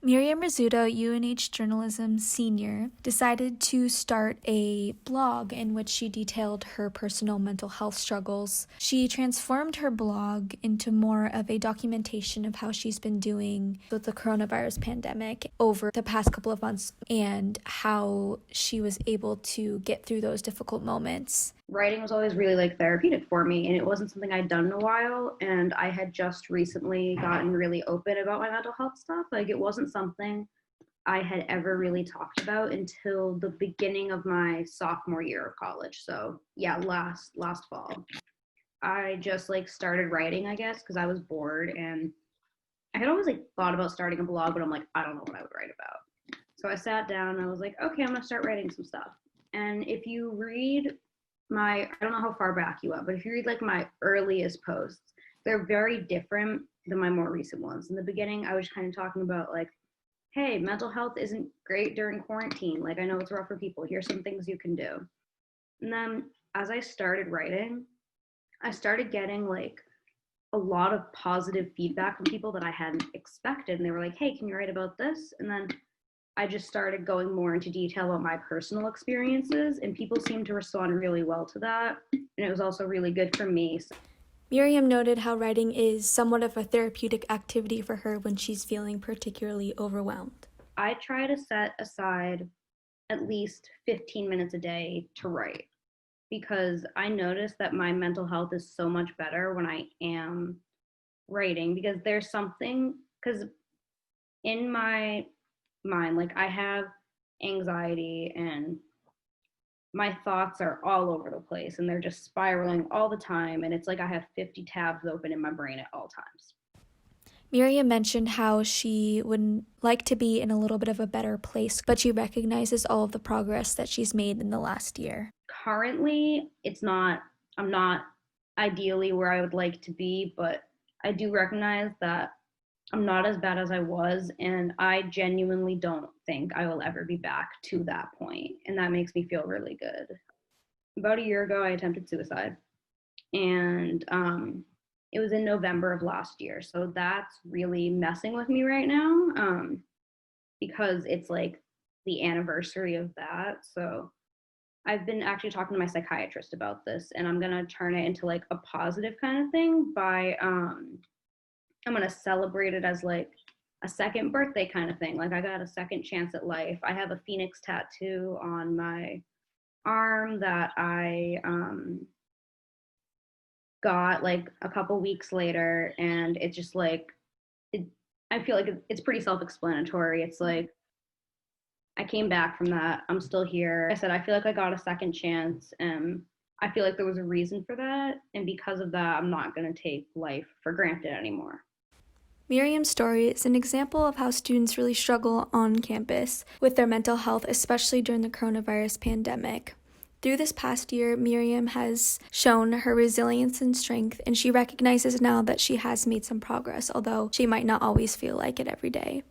Miriam Rizzuto, UNH Journalism senior, decided to start a blog in which she detailed her personal mental health struggles. She transformed her blog into more of a documentation of how she's been doing with the coronavirus pandemic over the past couple of months and how she was able to get through those difficult moments. Writing was always really therapeutic for me, and it wasn't something I'd done in a while, and I had just recently gotten really open about my mental health stuff. It wasn't something I had ever really talked about until the beginning of my sophomore year of college. So yeah, last fall. I just started writing, I guess, because I was bored, and I had always thought about starting a blog, but I'm like, I don't know what I would write about. So I sat down and I was like, okay, I'm gonna start writing some stuff. And if you read I don't know how far back you went, but if you read my earliest posts, they're very different than my more recent ones. In the beginning, I was kind of talking about hey, mental health isn't great during quarantine. I know it's rough for people. Here's some things you can do. And then as I started writing, I started getting a lot of positive feedback from people that I hadn't expected. And they were like, hey, can you write about this? And then I just started going more into detail about my personal experiences, and people seemed to respond really well to that. And it was also really good for me. Miriam noted how writing is somewhat of a therapeutic activity for her when she's feeling particularly overwhelmed. I try to set aside at least 15 minutes a day to write because I notice that my mental health is so much better when I am writing, because there's something, because in my mind, I have anxiety and my thoughts are all over the place and they're just spiraling all the time. And it's I have 50 tabs open in my brain at all times. Miriam mentioned how she would like to be in a little bit of a better place, but she recognizes all of the progress that she's made in the last year. Currently, I'm not ideally where I would like to be, but I do recognize that I'm not as bad as I was, and I genuinely don't think I will ever be back to that point, and that makes me feel really good. About a year ago, I attempted suicide, and it was in November of last year, so that's really messing with me right now, because it's the anniversary of that. So I've been actually talking to my psychiatrist about this, and I'm gonna turn it into a positive kind of thing by I'm gonna celebrate it as a second birthday kind of thing. I got a second chance at life. I have a phoenix tattoo on my arm that I got a couple weeks later, and it's just it, I feel it's pretty self-explanatory. It's I came back from that. I'm still here. I said I feel I got a second chance, and I feel there was a reason for that, and because of that, I'm not going to take life for granted anymore. Miriam's story is an example of how students really struggle on campus with their mental health, especially during the coronavirus pandemic. Through this past year, Miriam has shown her resilience and strength, and she recognizes now that she has made some progress, although she might not always feel like it every day.